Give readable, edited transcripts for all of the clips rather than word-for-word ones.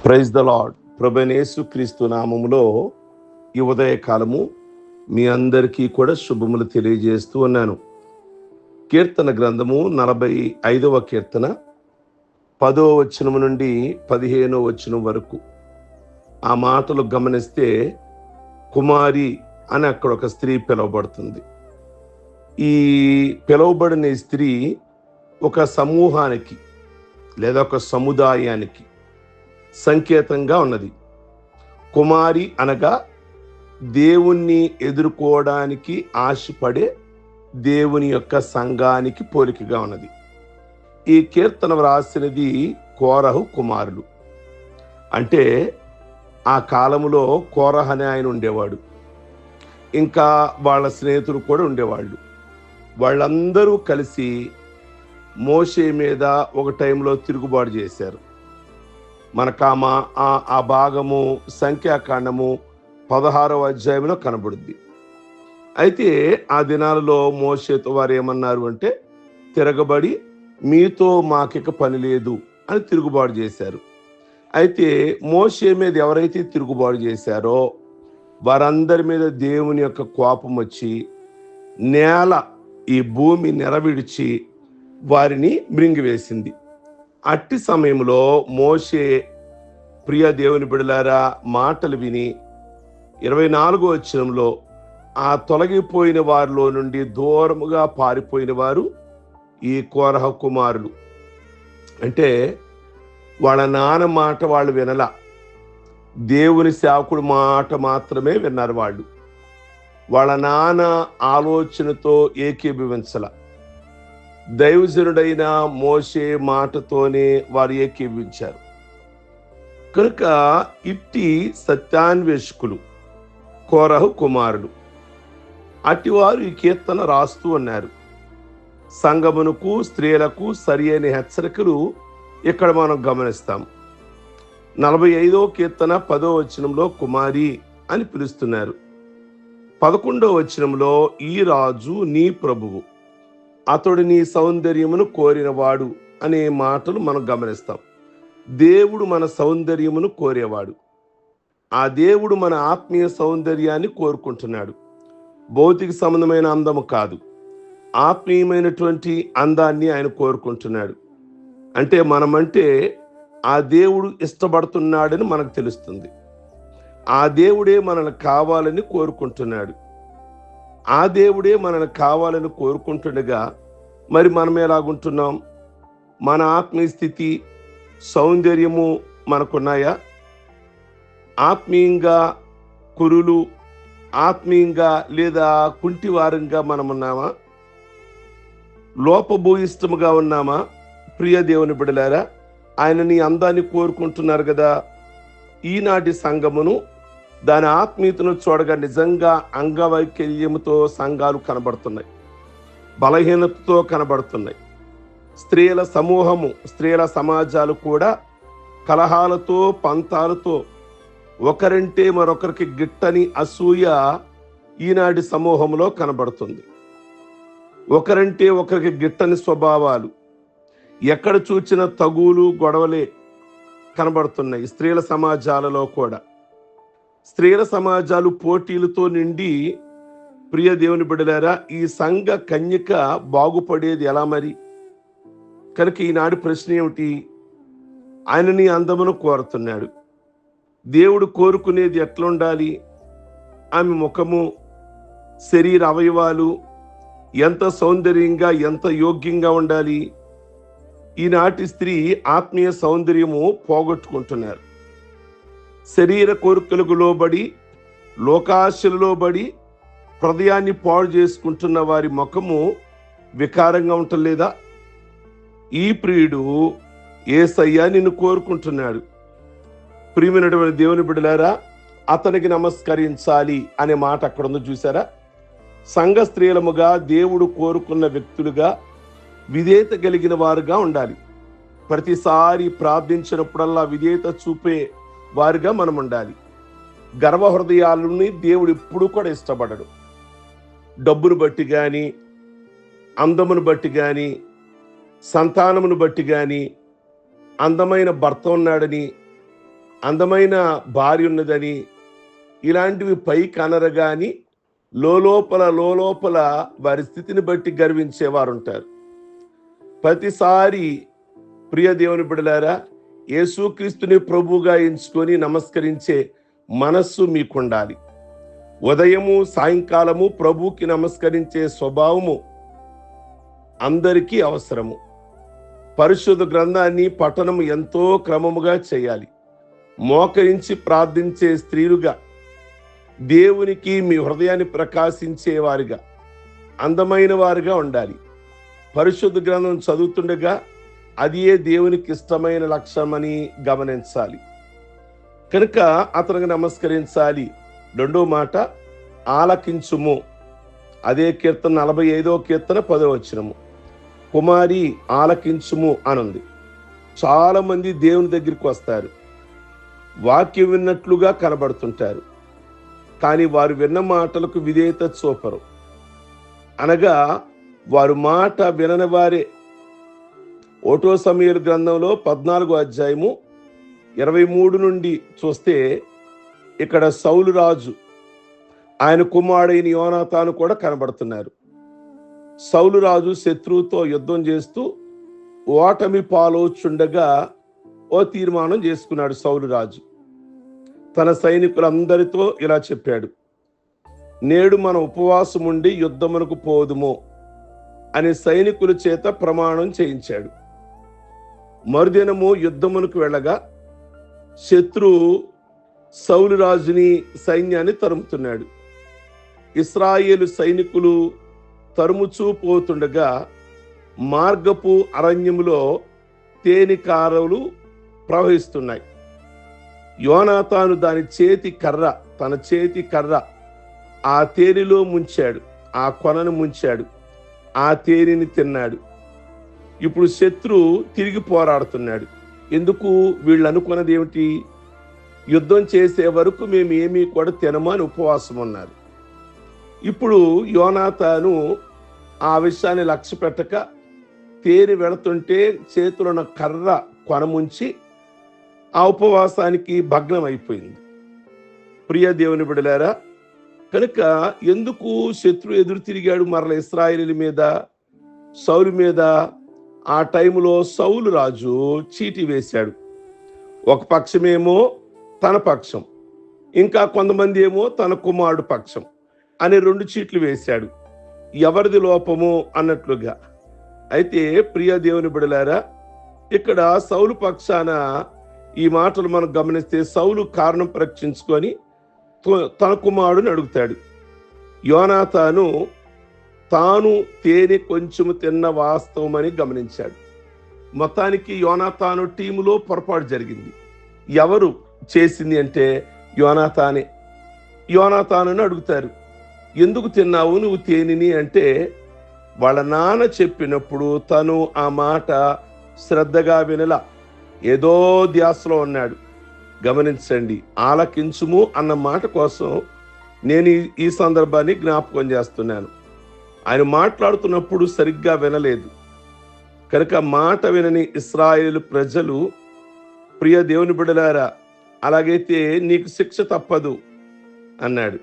Praise the lord. ప్రభువైన యేసుక్రీస్తు నామములో ఈ ఉదయకాలము మీ అందరికీ కూడా శుభములు తెలియజేస్తూ ఉన్నాను. కీర్తన గ్రంథము 45వ కీర్తన 10వ వచనం నుండి 15వ వచనం వరకు ఆ మాటలు గమనిస్తే కుమారి అని అక్కడ ఒక స్త్రీ పిలువబడుతుంది. ఈ పిలువబడిన స్త్రీ ఒక సమూహానికి లేదా ఒక సముదాయానికి సంకేతంగా ఉన్నది. కుమారి అనగా దేవుణ్ణి ఎదుర్కోవడానికి ఆశపడే దేవుని యొక్క సంఘానికి పోలికగా ఉన్నది. ఈ కీర్తన వ్రాసినది కోరహు కుమారులు. అంటే ఆ కాలంలో కోరహ అనే ఆయన ఉండేవాడు, ఇంకా వాళ్ళ స్నేహితులు కూడా ఉండేవాళ్ళు. వాళ్ళందరూ కలిసి మోషే మీద ఒక టైంలో తిరుగుబాటు చేశారు. మనకు ఆ భాగము సంఖ్యాకాండము 16వ అధ్యాయంలో కనబడుద్ది. అయితే ఆ దినాలలో మోషేతో వారు ఏమన్నారు అంటే, తిరగబడి మీతో మాకిక పని లేదు అని తిరుగుబాటు చేశారు. అయితే మోషే మీద ఎవరైతే తిరుగుబాటు చేశారో వారందరి మీద దేవుని యొక్క కోపం వచ్చి నేల ఈ భూమి నెరవిడిచి వారిని మృంగివేసింది. అట్టి సమయంలో మోషే ప్రియ దేవుని బిడ్డలారా మాటలు విని 24వ వచనంలో ఆ తొలగిపోయిన వారిలో నుండి దూరముగా పారిపోయిన వారు ఈ కోరహ కుమారులు. అంటే వాళ్ళ నాన్న మాట వాళ్ళు వినల, దేవుని సేవకుడు మాట మాత్రమే విన్నారు. వాళ్ళ నాన్న ఆలోచనతో ఏకీభవించల, దైవజనుడైన మోషే మాటతోనే వారు ఏకీభవించారు. కనుక ఇట్టి సత్యాన్వేషకులు కోరహు కుమారులు. అటివారు ఈ కీర్తన రాస్తూ ఉన్నారు. సంగమునకు స్త్రీలకు సరి అయిన హెచ్చరికలు ఇక్కడ మనం గమనిస్తాం. 45వ కీర్తన 10వ వచనంలో కుమారి అని పిలుస్తున్నారు. 11వ వచనంలో ఈ రాజు నీ ప్రభువు, అతడు నీ సౌందర్యమును కోరినవాడు అనే మాటలు మనం గమనిస్తాం. దేవుడు మన సౌందర్యమును కోరేవాడు. ఆ దేవుడు మన ఆత్మీయ సౌందర్యాన్ని కోరుకుంటున్నాడు. భౌతిక సంబంధమైన అందము కాదు, ఆత్మీయమైనటువంటి అందాన్ని ఆయన కోరుకుంటున్నాడు. అంటే మనమంటే ఆ దేవుడు ఇష్టపడుతున్నాడని మనకు తెలుస్తుంది. ఆ దేవుడే మనల్ని కావాలని కోరుకుంటున్నాడు. ఆ దేవుడే మనల్ని కావాలని కోరుకుంటుండగా మరి మనం ఎలాగుంటున్నాం? మన ఆత్మీయ స్థితి, సౌందర్యము మనకున్నాయా? ఆత్మీయంగా కురులు, ఆత్మీయంగా లేదా కుంటివారంగా మనమున్నామా? లోపభూయిష్టముగా ఉన్నామా? ప్రియ దేవుని బిడ్డలారా, ఆయన నీ అందాన్ని కోరుకుంటున్నారు కదా. ఈనాటి సంఘమును దాని ఆత్మీయతను చూడగా నిజంగా అంగవైకల్యముతో సంఘాలు కనబడుతున్నాయి, బలహీనతతో కనబడుతున్నాయి. స్త్రీల సమూహము, స్త్రీల సమాజాలు కూడా కలహాలతో పంతాలతో ఒకరంటే మరొకరికి గిట్టని అసూయ ఈనాటి సమూహంలో కనబడుతుంది. ఒకరంటే ఒకరికి గిట్టని స్వభావాలు, ఎక్కడ చూచిన తగులు గొడవలే కనబడుతున్నాయి స్త్రీల సమాజాలలో కూడా. స్త్రీల సమాజాలు పోటీలతో నిండి, ప్రియ దేవుని బిడ్డలారా, ఈ సంఘ కన్యక బాగుపడేది ఎలా మరి? కనుక ఈనాడు ప్రశ్న ఏమిటి? ఆయన నీ అందమును కోరుతున్నాడు. దేవుడు కోరుకునేది ఎట్లుండాలి? ఆమె ముఖము, శరీర అవయవాలు ఎంత సౌందర్యంగా, ఎంత యోగ్యంగా ఉండాలి? ఈనాటి స్త్రీ ఆత్మీయ సౌందర్యము పోగొట్టుకుంటున్నారు. శరీర కోరికలకు లోబడి, లోకాశలలో బడి హృదయాన్ని పాడు చేసుకుంటున్న వారి ముఖము వికారంగా ఉండలేదా? ఈ ప్రియుడు యేసయ్య నిన్ను కోరుకుంటున్నాడు. ప్రియమైనటువంటి దేవుని బిడ్డలారా, అతనికి నమస్కరించాలి అనే మాట అక్కడ ఉందో చూసారా? సంఘ స్త్రీలముగా దేవుడు కోరుకున్న వ్యక్తులుగా విధేయత కలిగిన వారుగా ఉండాలి. ప్రతిసారి ప్రార్థించినప్పుడల్లా విధేయత చూపే వారుగా మనం ఉండాలి. గర్వ హృదయాలని దేవుడు ఎప్పుడు కూడా ఇష్టపడడు. డబ్బును బట్టి కానీ, అందమును బట్టి కానీ, సంతానమును బట్టి కానీ, అందమైన భర్త ఉన్నాడని, అందమైన భార్య ఉన్నదని ఇలాంటివి పై కనరగాని లోలోపల వారి స్థితిని బట్టి గర్వించేవారు ఉంటారు. ప్రతిసారి ప్రియ దేవుని బిడ్డలారా, యేసుక్రీస్తుని ప్రభువుగా ఎంచుకొని నమస్కరించే మనస్సు మీకుండాలి. ఉదయము సాయంకాలము ప్రభువుకి నమస్కరించే స్వభావము అందరికీ అవసరము. పరిశుద్ధ గ్రంథాన్ని పఠనం ఎంతో క్రమముగా చేయాలి. మోకరించి ప్రార్థించే స్త్రీలుగా, దేవునికి మీ హృదయాన్ని ప్రకాశించేవారుగా, అందమైన వారుగా ఉండాలి. పరిశుద్ధ గ్రంథం చదువుతుండగా అదే దేవునికి ఇష్టమైన లక్ష్యమని గమనించాలి. కనుక అతనికి నమస్కరించాలి. రెండో మాట, ఆలకించుము. అదే కీర్తన 45వ కీర్తన 10వ వచనము. కుమారి ఆలకించుము అనుంది. చాలా మంది దేవుని దగ్గరికి వస్తారు, వాక్యం విన్నట్లుగా కనబడుతుంటారు, కానీ వారు విన్న మాటలకు విధేయత చూపరు. అనగా వారు మాట వినని వారే. 1వ సమూయేలు గ్రంథంలో 14వ అధ్యాయము 23 నుండి చూస్తే ఇక్కడ సౌలు రాజు, ఆయన కుమారుడైన యోనాతాను కూడా కనబడుతున్నారు. సౌలు రాజు శత్రువుతో యుద్ధం చేస్తూ ఓటమి పాలవుచుండగా ఓ తీర్మానం చేసుకున్నాడు. సౌలు రాజు తన సైనికులందరితో ఇలా చెప్పాడు, నేడు మనం ఉపవాసం ఉండి యుద్ధమునకు పోదుము అని సైనికుల చేత ప్రమాణం చేయించాడు. మరుదినము యుద్ధమునకు వెళ్ళగా శత్రువు సౌలు రాజుని సైన్యాన్ని తరుముతున్నాడు. ఇశ్రాయేలు సైనికులు తరుముచూ పోతుండగా మార్గపు అరణ్యములో తేనెకారలు ప్రవహిస్తున్నాయి. యోనాతాను తన చేతి కర్ర ఆ తేనెలో ముంచాడు, ఆ కొనను ముంచాడు, ఆ తేనెని తిన్నాడు. ఇప్పుడు శత్రువు తిరిగి పోరాడుతున్నాడు. ఎందుకు? వీళ్ళు అనుకున్నది ఏమిటి? యుద్ధం చేసే వరకు మేము ఏమీ కూడా తినము అని ఉపవాసం ఉన్నారు. ఇప్పుడు యోనాతాను ఆ విషయాన్ని లక్ష్య పెట్టక తేనె వెళుతుంటే చేతిలో ఉన్న కర్ర కొనముంచి ఆ ఉపవాసానికి భగ్నం అయిపోయింది. ప్రియ దేవుని బిడ్డలారా, కనుక ఎందుకు శత్రువు ఎదురు తిరిగాడు మరల ఇశ్రాయేలీయుల మీద, సౌలు మీద? ఆ టైంలో సౌలు రాజు చీటీ వేశాడు. ఒక పక్షమేమో తన పక్షం, ఇంకా కొంతమంది ఏమో తన కుమారుడు పక్షం అనే 2 చీట్లు వేశాడు. ఎవరిది లోపము అన్నట్లుగా. అయితే ప్రియ దేవుని బిడ్డలారా, ఇక్కడ సౌలు పక్షాన ఈ మాటలు మనం గమనిస్తే సౌలు కారణం పరీక్షించుకొని తన కుమారుడిని అడుగుతాడు. యోనాతాను తాను తేనె కొంచెము తిన్న వాస్తవమని గమనించాడు. మొత్తానికి యోనాతాను టీములో పొరపాటు జరిగింది. ఎవరు చేసింది అంటే యోనాతానే. యోనాతానుని అడుగుతారు, ఎందుకు తిన్నావు నువ్వు తేనెని అంటే, వాళ్ళ నాన్న చెప్పినప్పుడు తను ఆ మాట శ్రద్ధగా వినలా, ఏదో ధ్యాసలో ఉన్నాడు. గమనించండి, ఆలకించుము అన్న మాట కోసం నేను ఈ సందర్భాన్ని జ్ఞాపకం చేస్తున్నాను. ఆయన మాట్లాడుతున్నప్పుడు సరిగ్గా వినలేదు. కనుక మాట వినని ఇశ్రాయేలు ప్రజలు, ప్రియ దేవుని బిడ్డలారా, అలాగైతే నీకు శిక్ష తప్పదు అన్నాడు.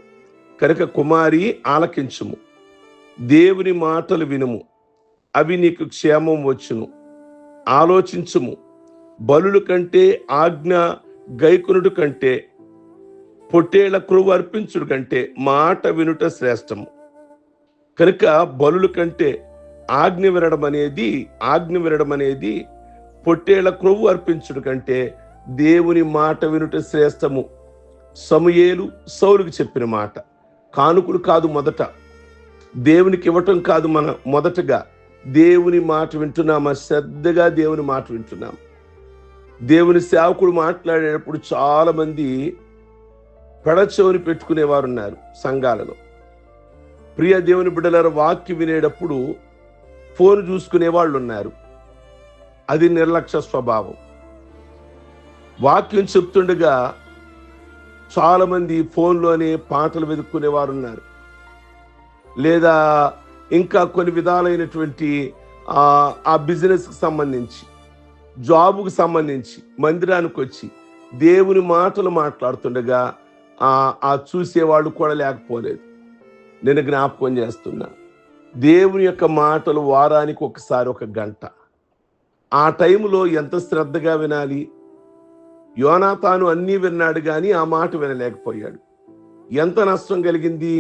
కనుక కుమారి ఆలకించుము, దేవుని మాటలు వినుము, అవి నీకు క్షేమం వచ్చును. ఆలోచించుము, బలుల కంటే ఆజ్ఞ గైకొనుడు కంటే పొట్టేళ్ల క్రొవ్వు అర్పించుడు కంటే మాట వినుట శ్రేష్టము. కనుక బలుల కంటే ఆజ్ఞ వినడం అనేది పొట్టేళ్ల క్రొవ్వు అర్పించుడు కంటే దేవుని మాట వినుట శ్రేష్టము. సమూయేలు సౌలుకి చెప్పిన మాట. కానుకలు కాదు, మొదట దేవునికి ఇవ్వటం కాదు. మనం మొదటగా దేవుని మాట వింటున్నామా? శ్రద్ధగా దేవుని మాట వింటున్నాం. దేవుని సేవకుడు మాట్లాడేటప్పుడు చాలా మంది పెడచెవిని పెట్టుకునేవారు ఉన్నారు సంఘాలలో. ప్రియ దేవుని బిడ్డలారా, వాక్యం వినేటప్పుడు ఫోన్ చూసుకునే వాళ్ళు ఉన్నారు. అది నిర్లక్ష్య స్వభావం. వాక్యం చెప్తుండగా చాలా మంది ఫోన్లోనే పాటలు వెతుక్కునేవారు ఉన్నారు. లేదా ఇంకా కొన్ని విధాలైనటువంటి ఆ బిజినెస్కి సంబంధించి, జాబుకు సంబంధించి మందిరానికి వచ్చి దేవుని మాటలు మాట్లాడుతుండగా ఆ చూసేవాళ్ళు కూడా లేకపోలేదు. నేను జ్ఞాపకం చేస్తున్నా, దేవుని యొక్క మాటలు వారానికి ఒకసారి 1 గంట. ఆ టైంలో ఎంత శ్రద్ధగా వినాలి. యోనాతాను అన్నీ విన్నాడు కానీ ఆ మాట వినలేకపోయాడు. ఎంత నష్టం కలిగింది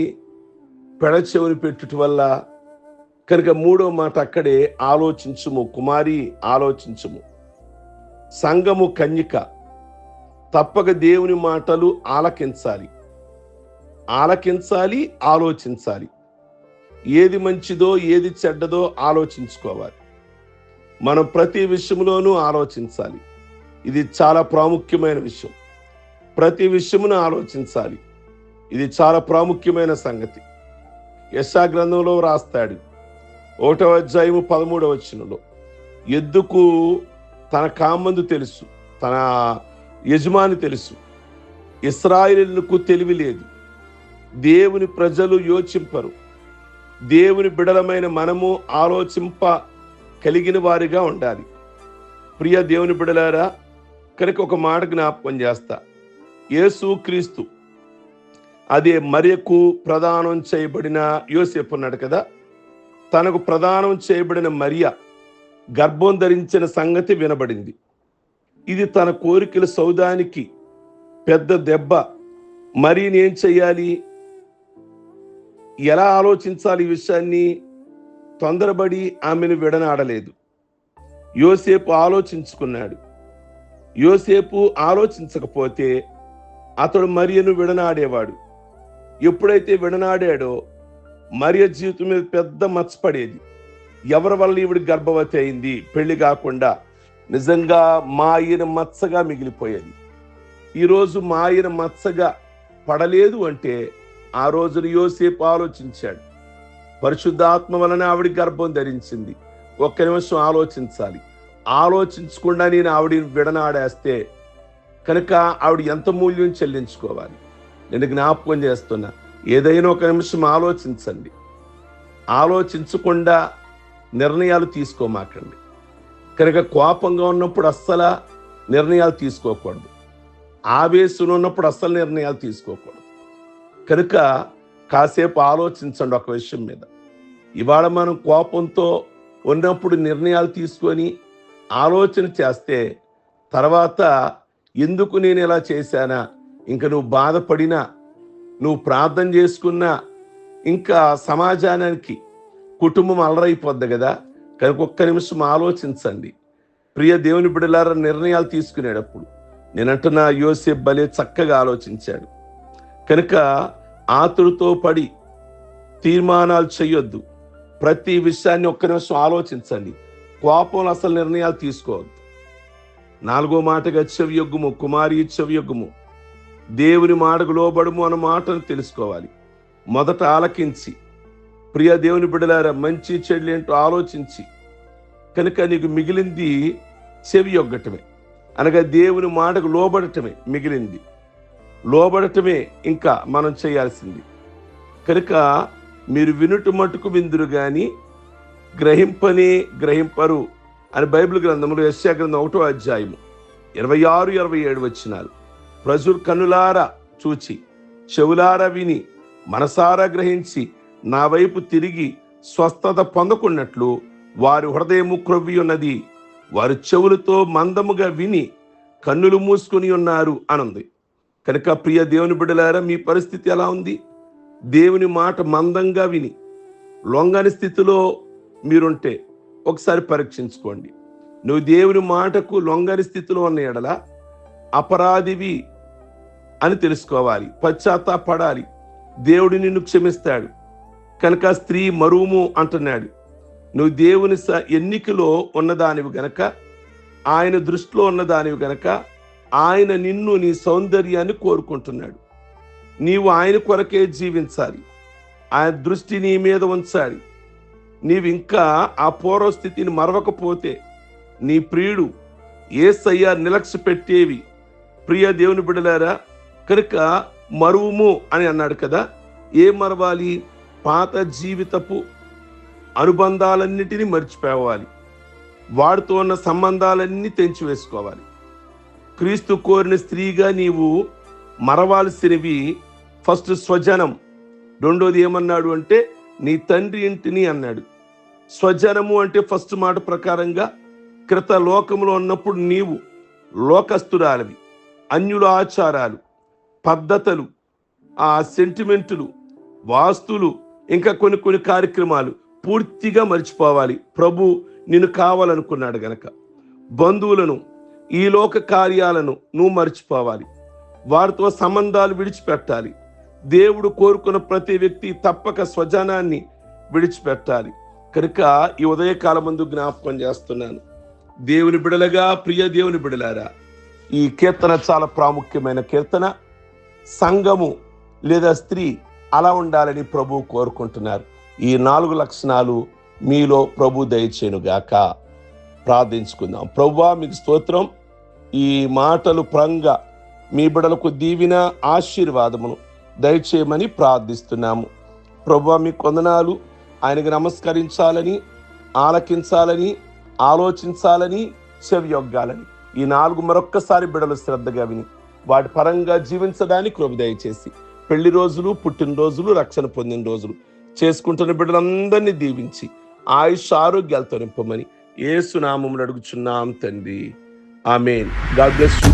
పెడచెవిని పెట్టుట వల్ల. కనుక 3వ మాట అక్కడే, ఆలోచించుము కుమారి, ఆలోచించుము. సంఘము కన్యక తప్పక దేవుని మాటలు ఆలకించాలి, ఆలోచించాలి. ఏది మంచిదో ఏది చెడ్డదో ఆలోచించుకోవాలి. మనం ప్రతి విషయంలోనూ ఆలోచించాలి. ఇది చాలా ప్రాముఖ్యమైన విషయం. ప్రతి విషయమును ఆలోచించాలి. ఇది చాలా ప్రాముఖ్యమైన సంగతి. యెషయా గ్రంథంలో రాస్తాడు 1వ అధ్యాయము 13వ వచనంలో, ఎద్దుకు తన కామందు తెలుసు, తన యజమాని తెలుసు, ఇశ్రాయేలుకు తెలివి లేదు. దేవుని ప్రజలు యోచింపరు. దేవుని బిడలమైన మనము ఆలోచింప కలిగిన వారిగా ఉండాలి. ప్రియ దేవుని బిడలారా, కనుక ఒక మాట జ్ఞాపకం చేస్తా. యేసు క్రీస్తు అదే మరియకు ప్రదానం చేయబడిన యోసేపు ఉన్నాడు కదా, తనకు ప్రదానం చేయబడిన మరియ గర్భం ధరించిన సంగతి వినబడింది. ఇది తన కోరికల సౌదానికి పెద్ద దెబ్బ. మరి ఏం చెయ్యాలి, ఎలా ఆలోచించాలి ఈ విషయాన్ని? తొందరపడి ఆమెను విడనాడలేదు. యోసేపు ఆలోచించుకున్నాడు. యోసేపు ఆలోచించకపోతే అతడు మరియను విడనాడేవాడు. ఎప్పుడైతే విడనాడాడో మరియ జీవితం మీద పెద్ద మచ్చపడేది. ఎవరి వల్ల ఈవిడ గర్భవతి అయింది పెళ్లి కాకుండా? నిజంగా మా ఆయన మచ్చగా మిగిలిపోయేది. ఈరోజు మా ఆయన మచ్చగా పడలేదు అంటే ఆ రోజున యోసేపు ఆలోచించాడు. పరిశుద్ధాత్మ వలన ఆవిడ గర్భం ధరించింది. ఒక్క నిమిషం ఆలోచించాలి. ఆలోచించకుండా నేను ఆవిడని విడనాడేస్తే కనుక ఆవిడ ఎంత మూల్యం చెల్లించుకోవాలి? నేను జ్ఞాపకం చేస్తున్నా, ఏదైనా ఒక నిమిషం ఆలోచించండి. ఆలోచించకుండా నిర్ణయాలు తీసుకోమాకండి. కనుక కోపంగా ఉన్నప్పుడు అస్సలు నిర్ణయాలు తీసుకోకూడదు. ఆవేశంలో ఉన్నప్పుడు అస్సలు నిర్ణయాలు తీసుకోకూడదు. కనుక కాసేపు ఆలోచించండి ఒక విషయం మీద. ఇవాళ మనం కోపంతో ఉన్నప్పుడు నిర్ణయాలు తీసుకొని ఆలోచన చేస్తే తర్వాత ఎందుకు నేను ఇలా చేశానా, ఇంకా నువ్వు బాధపడినా, నువ్వు ప్రార్థన చేసుకున్నా ఇంకా సమాజానికి కుటుంబం అలరైపోద్ది కదా. కనుక ఒక్క నిమిషం ఆలోచించండి. ప్రియ దేవుని బిడ్డలారా, నిర్ణయాలు తీసుకునేటప్పుడు నేనంటున్నా యోసేపు భలే చక్కగా ఆలోచించాడు. కనుక ఆతురుతో పడి తీర్మానాలు చేయొద్దు. ప్రతి విషయాన్ని ఒక్క నిమిషం ఆలోచించండి. కోపంలో అసలు నిర్ణయాలు తీసుకోవద్దు. 4వ మాటగా చెవియొగ్గుము కుమారి, చెవియొగ్గుము. దేవుని మాటకు లోబడుము అన్న మాటను తెలుసుకోవాలి. మొదట ఆలకించి, ప్రియ దేవుని బిడ్డలారా, మంచి చెడులు ఏంటో ఆలోచించి, కనుక నీకు మిగిలింది చెవియొగ్గటమే, అనగా దేవుని మాటకు లోబడటమే మిగిలింది. లోబడటమే ఇంకా మనం చేయాల్సింది. కనుక మీరు వినుట మటుకు విందురు గాని గ్రహింపనే గ్రహింపరు అని బైబిల్ గ్రంథంలో యెషయా గ్రంథం 1వ అధ్యాయము 26, 27 వచనాలు. ప్రజలు కన్నులారా చూచి, చెవులారా విని, మనసారా గ్రహించి నా వైపు తిరిగి స్వస్థత పొందకున్నట్లు వారి హృదయము క్రొవ్వి ఉన్నది. వారి చెవులతో మందముగా విని కన్నులు మూసుకొని ఉన్నారు అనుంది. కనుక ప్రియ దేవుని బిడ్డలారా, మీ పరిస్థితి ఎలా ఉంది? దేవుని మాట మందంగా విని లొంగని స్థితిలో మీరుంటే ఒకసారి పరీక్షించుకోండి. నువ్వు దేవుని మాటకు లొంగని స్థితిలో ఉన్న ఎడల అపరాధివి అని తెలుసుకోవాలి. పశ్చాత్తాపడాలి. దేవుడు నిన్ను క్షమిస్తాడు. కనుక స్త్రీ మరువుము అంటున్నాడు. నువ్వు దేవుని ఎన్నికలో ఉన్నదానివి గనక, ఆయన దృష్టిలో ఉన్నదానివి గనక ఆయన నిన్ను, నీ సౌందర్యాన్ని కోరుకుంటున్నాడు. నీవు ఆయన కొరకే జీవించాలి. ఆయన దృష్టి నీ మీద ఉంచాలి. నీవు ఇంకా ఆ పూర్వస్థితిని మరవకపోతే నీ ప్రియుడు యేసయ్య నిర్లక్ష్య పెట్టేవి. ప్రియ దేవుని బిడ్డలారా, కనుక మరువుము అని అన్నాడు కదా. ఏం మరవాలి? పాత జీవితపు అనుబంధాలన్నిటినీ మర్చిపోవాలి. వాడితో ఉన్న సంబంధాలన్నీ తెంచివేసుకోవాలి. క్రీస్తు కోరిన స్త్రీగా నీవు మరవాల్సినవి ఫస్ట్ స్వజనం, రెండోది ఏమన్నాడు అంటే నీ తండ్రి ఇంటిని అన్నాడు. స్వజనము అంటే ఫస్ట్ మాట ప్రకారంగా క్రిత లోకంలో ఉన్నప్పుడు నీవు లోకస్తురాలివి, అన్యుల ఆచారాలు, పద్ధతులు, ఆ సెంటిమెంటులు, వాస్తులు, ఇంకా కొన్ని కార్యక్రమాలు పూర్తిగా మర్చిపోవాలి. ప్రభు నిన్ను కావాలనుకున్నాడు గనక బంధువులను, ఈ లోక కార్యాలను నువ్వు మర్చిపోవాలి. వారితో సంబంధాలు విడిచిపెట్టాలి. దేవుడు కోరుకున్న ప్రతి వ్యక్తి తప్పక స్వజనాన్ని విడిచిపెట్టాలి. కనుక ఈ ఉదయకాలం ముందు జ్ఞాపకం చేస్తున్నాను, దేవుని బిడలగా, ప్రియ దేవుని బిడలారా, ఈ కీర్తన చాలా ప్రాముఖ్యమైన కీర్తన. సంఘము లేదా స్త్రీ అలా ఉండాలని ప్రభు కోరుకుంటున్నారు. ఈ 4 లక్షణాలు మీలో ప్రభు దయచేయునుగాక. ప్రార్థించుకుందాం. ప్రభువా, మీకు స్తోత్రం. ఈ మాటలు ప్రంగా మీ బిడలకు దీవిన ఆశీర్వాదమును దయచేయమని ప్రార్థిస్తున్నాము. ప్రభువా, మీకు వందనాలు. ఆయనకు నమస్కరించాలని, ఆలకించాలని, ఆలోచించాలని, చెవియొగ్గాలని ఈ 4 మరొక్కసారి బిడలు శ్రద్ధగా విని వాటి పరంగా జీవించడానికి కృప దయచేసి పెళ్లి రోజులు, పుట్టినరోజులు, రక్షణ పొందిన రోజులు చేసుకుంటున్న బిడ్డలందరినీ దీవించి ఆయుష్ ఆరోగ్యాలతో నింపమని యేసు నామమున అడుగుచున్నాం తండ్రి. ఆమేన్. God bless you.